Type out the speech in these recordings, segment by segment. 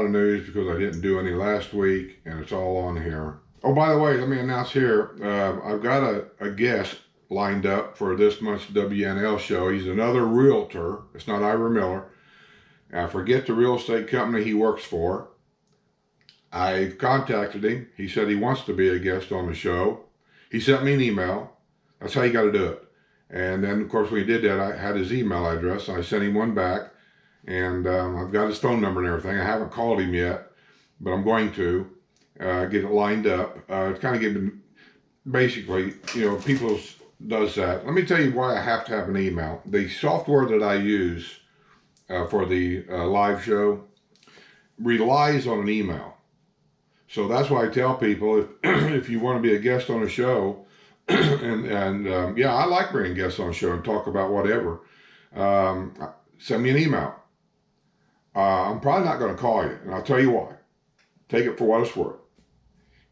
lot of news because I didn't do any last week, and it's all on here. Oh, by the way, let me announce here, I've got a guest lined up for this month's WNL show. He's another realtor. It's not Ira Miller. I forget the real estate company he works for. I contacted him. He said he wants to be a guest on the show. He sent me an email. That's how you got to do it. And then, of course, when he did that, I had his email address. And I sent him one back. And I've got his phone number and everything. I haven't called him yet, but I'm going to get it lined up. It's kind of giving, basically, people does that. Let me tell you why I have to have an email. The software that I use for the live show relies on an email. So that's why I tell people, if you want to be a guest on a show, yeah, I like bringing guests on the show and talk about whatever, send me an email. I'm probably not going to call you, and I'll tell you why. Take it for what it's worth.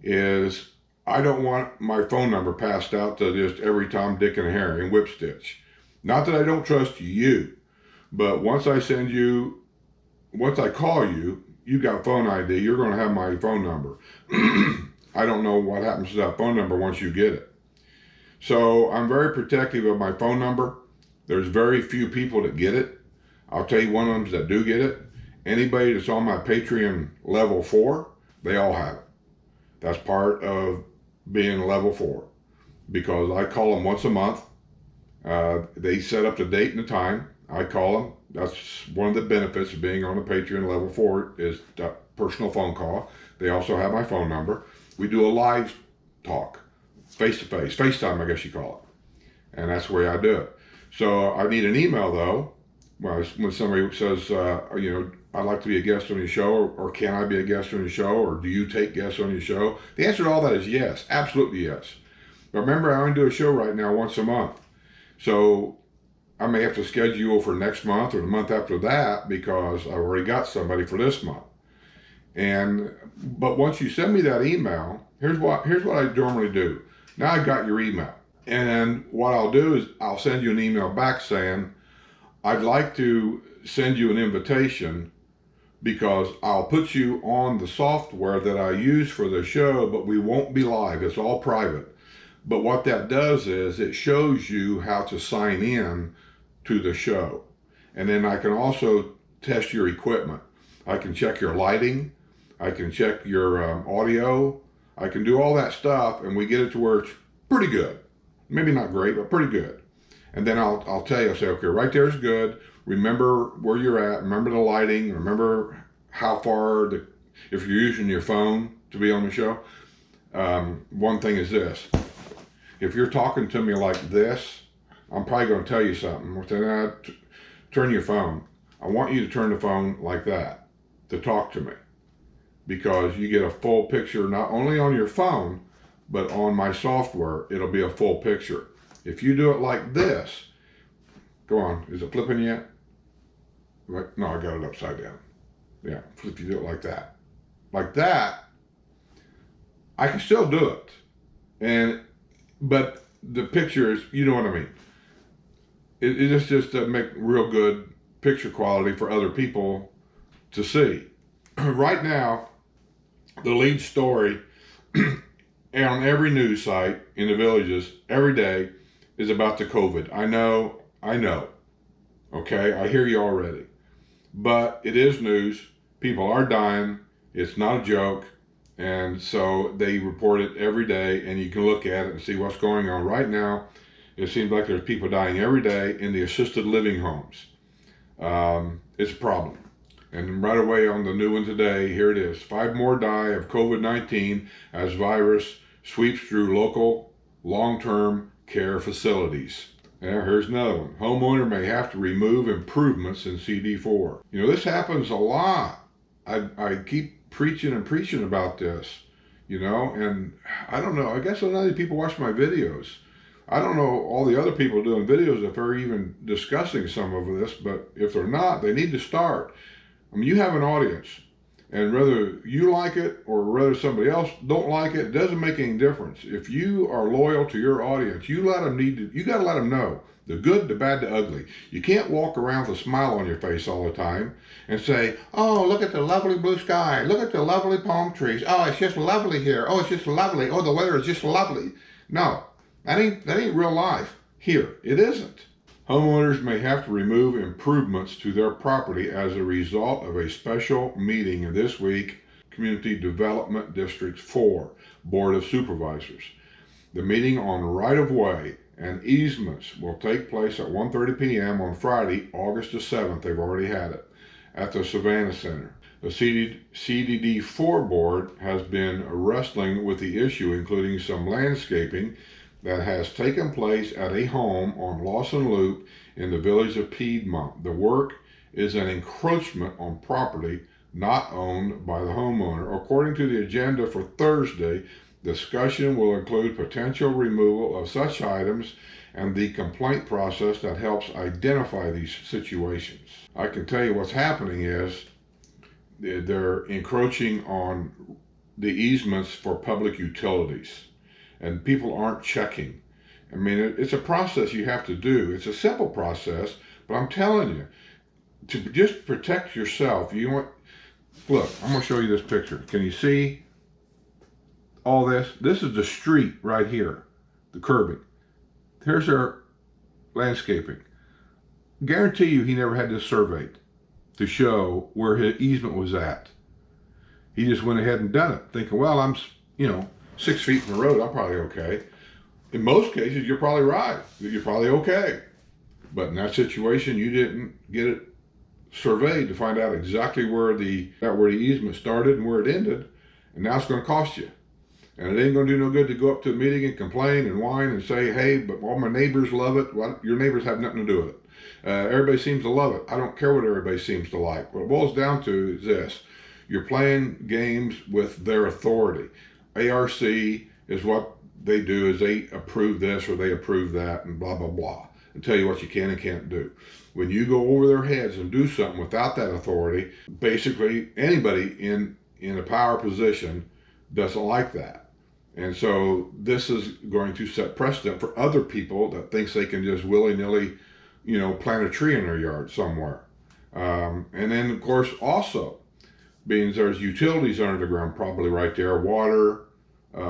Is I don't want my phone number passed out to just every Tom, Dick, and Harry and Whipstitch. Not that I don't trust you, but once I call you, you got phone ID, you're going to have my phone number. I don't know what happens to that phone number once you get it. So I'm very protective of my phone number. There's very few people that get it. I'll tell you one of them that do get it. Anybody that's on my Patreon level 4, they all have it. That's part of being level 4. Because I call them once a month. They set up the date and the time. I call them. That's one of the benefits of being on the Patreon level 4 is that personal phone call. They also have my phone number. We do a live talk, face-to-face, FaceTime, I guess you call it. And that's the way I do it. So I need an email, though, when somebody says, I'd like to be a guest on your show, or can I be a guest on your show, or do you take guests on your show? The answer to all that is yes, absolutely yes. But remember, I only do a show right now once a month. So I may have to schedule for next month or the month after that because I've already got somebody for this month. But once you send me that email, here's what I normally do. Now I've got your email. And what I'll do is I'll send you an email back saying, I'd like to send you an invitation because I'll put you on the software that I use for the show, but we won't be live. It's all private. But what that does is it shows you how to sign in to the show. And then I can also test your equipment. I can check your lighting. I can check your audio. I can do all that stuff, and we get it to where it's pretty good. Maybe not great, but pretty good. And then I'll tell you, I'll say, okay, right there is good. Remember where you're at. Remember the lighting. Remember how far, if you're using your phone to be on the show. One thing is this. If you're talking to me like this, I'm probably going to tell you something. We'll say, turn your phone. I want you to turn the phone like that to talk to me, because you get a full picture not only on your phone, but on my software, it'll be a full picture. If you do it like this, go on, is it flipping yet? No, I got it upside down. Yeah, if you do it like that. Like that, I can still do it. But the picture is, you know what I mean. It's just to make real good picture quality for other people to see. Right now, the lead story on every news site in the villages every day is about the COVID. I know. Okay, I hear you already. But it is news. People are dying. It's not a joke. And so they report it every day, and you can look at it and see what's going on. Right now, it seems like there's people dying every day in the assisted living homes. It's a problem. And right away on the new one today, here it is. 5 more die of COVID-19 as virus sweeps through local long-term care facilities. Yeah, here's another one. Homeowner may have to remove improvements in CD4. This happens a lot. I keep preaching about this, and I don't know. I guess not many people watch my videos. I don't know all the other people doing videos if they're even discussing some of this, but if they're not, they need to start. I mean, you have an audience. And whether you like it or whether somebody else don't like it, doesn't make any difference. If you are loyal to your audience, you got to let them know the good, the bad, the ugly. You can't walk around with a smile on your face all the time and say, "Oh, look at the lovely blue sky. Look at the lovely palm trees. Oh, it's just lovely here. Oh, it's just lovely. Oh, the weather is just lovely." No, that ain't real life. Here, it isn't. Homeowners may have to remove improvements to their property as a result of a special meeting this week, Community Development District 4 Board of Supervisors. The meeting on right-of-way and easements will take place at 1:30 p.m. on Friday, August the 7th. They've already had it at the Savannah Center. The CDD4 board has been wrestling with the issue, including some landscaping that has taken place at a home on Lawson Loop in the village of Piedmont. The work is an encroachment on property not owned by the homeowner. According to the agenda for Thursday, discussion will include potential removal of such items and the complaint process that helps identify these situations. I can tell you what's happening is they're encroaching on the easements for public utilities. And people aren't checking. I mean, it's a process you have to do. It's a simple process, but I'm telling you, to just protect yourself, look, I'm going to show you this picture. Can you see all this? This is the street right here, the curbing. Here's their landscaping. Guarantee you he never had this surveyed to show where his easement was at. He just went ahead and done it, thinking, well, I'm 6 feet from the road, I'm probably okay. In most cases, you're probably right. You're probably okay. But in that situation, you didn't get it surveyed to find out exactly where the easement started and where it ended, and now it's going to cost you. And it ain't going to do no good to go up to a meeting and complain and whine and say, "Hey, but all my neighbors love it." Well, your neighbors have nothing to do with it. Everybody seems to love it. I don't care what everybody seems to like. What it boils down to is this: you're playing games with their authority. ARC is what they do, is they approve this or they approve that and blah, blah, blah, and tell you what you can and can't do. When you go over their heads and do something without that authority, basically anybody in a power position doesn't like that. And so this is going to set precedent for other people that thinks they can just willy-nilly, plant a tree in their yard somewhere. And then, of course, also, being there's utilities under the ground, probably right there, water,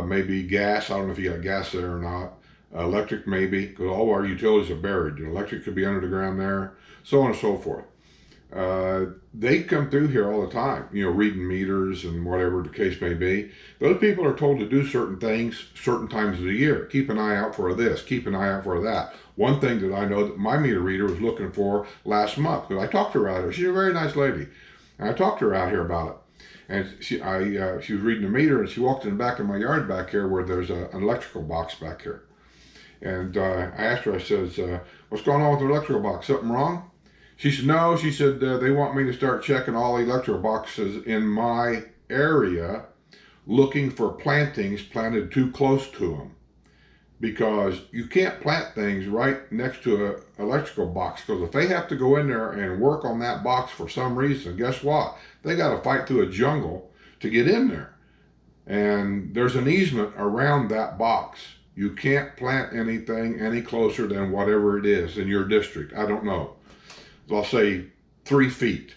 maybe gas. I don't know if you got gas there or not. Electric maybe, because all our utilities are buried. The electric could be under the ground there, so on and so forth. They come through here all the time, reading meters and whatever the case may be. Those people are told to do certain things certain times of the year. Keep an eye out for this, keep an eye out for that. One thing that I know that my meter reader was looking for last month, because I talked to her out here. She's a very nice lady. And I talked to her out here about it. And she was reading the meter, and she walked in the back of my yard back here where there's an electrical box back here. And I asked her, I says, "What's going on with the electrical box? Something wrong?" She said, "No." She said, "They want me to start checking all the electrical boxes in my area, looking for plantings planted too close to them. Because you can't plant things right next to an electrical box, because if they have to go in there and work on that box for some reason, guess what? They got to fight through a jungle to get in there. And there's an easement around that box. You can't plant anything any closer than whatever it is in your district. I don't know. I'll say 3 feet.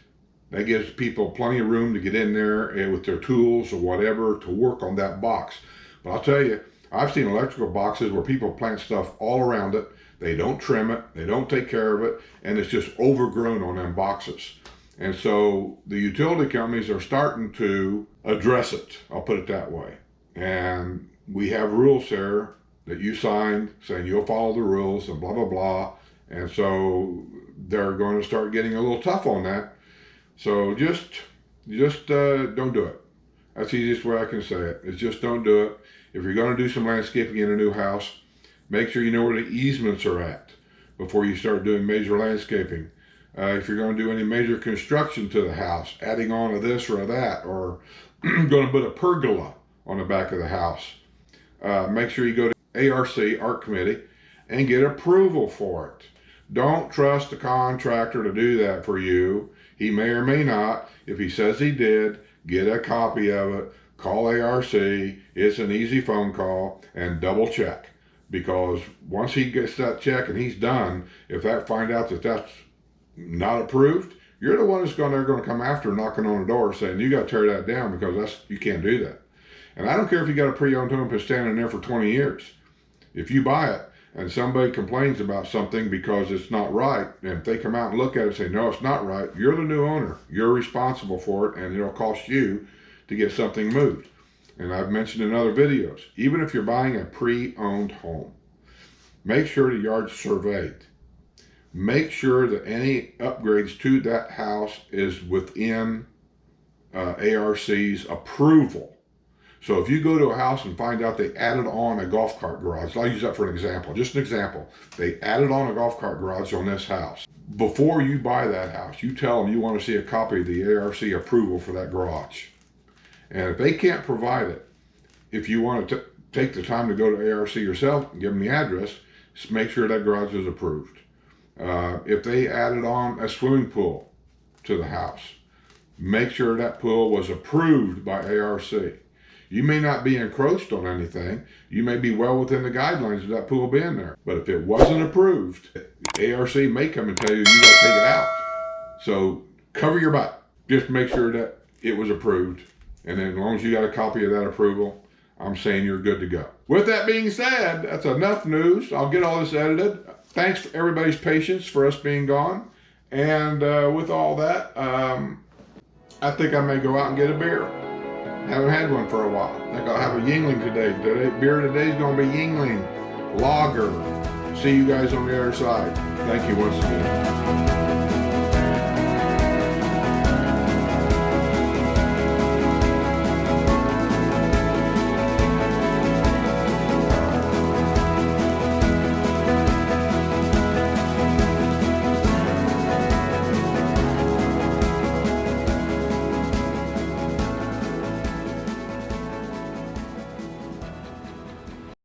That gives people plenty of room to get in there and with their tools or whatever to work on that box. But I'll tell you, I've seen electrical boxes where people plant stuff all around it. They don't trim it, they don't take care of it, and it's just overgrown on them boxes. And so the utility companies are starting to address it, I'll put it that way. And we have rules here that you signed saying you'll follow the rules and blah, blah, blah. And so they're going to start getting a little tough on that. So just don't do it. That's the easiest way I can say it. Is just don't do it. If you're going to do some landscaping in a new house, make sure you know where the easements are at before you start doing major landscaping. If you're going to do any major construction to the house, adding on to this or that, or going to put a pergola on the back of the house, make sure you go to ARC Committee and get approval for it. Don't trust the contractor to do that for you. He may or may not. If he says he did, get a copy of it, call ARC. It's an easy phone call, and double check. Because once he gets that check and he's done, if that find out that that's not approved, you're the one that's going to come after, knocking on the door saying, you got to tear that down because you can't do that. And I don't care if you got a pre-owned home that's standing there for 20 years. If you buy it and somebody complains about something because it's not right, and if they come out and look at it and say, no, it's not right, you're the new owner. You're responsible for it, and it'll cost you to get something moved. And I've mentioned in other videos, even if you're buying a pre-owned home, make sure the yard's surveyed. Make sure that any upgrades to that house is within ARC's approval. So if you go to a house and find out they added on a golf cart garage, I'll use that for an example, just an example. They added on a golf cart garage on this house. Before you buy that house, you tell them you want to see a copy of the ARC approval for that garage. And if they can't provide it, if you want to take the time to go to ARC yourself and give them the address, just make sure that garage is approved. If they added on a swimming pool to the house, make sure that pool was approved by ARC. You may not be encroached on anything. You may be well within the guidelines of that pool being there. But if it wasn't approved, ARC may come and tell you got to take it out. So cover your butt. Just make sure that it was approved. And then as long as you got a copy of that approval, I'm saying you're good to go. With that being said, that's enough news. I'll get all this edited. Thanks for everybody's patience for us being gone. And with all that, I think I may go out and get a beer. Haven't had one for a while. I think I'll have a Yingling today. Beer today's going to be Yingling Lager. See you guys on the other side. Thank you once again.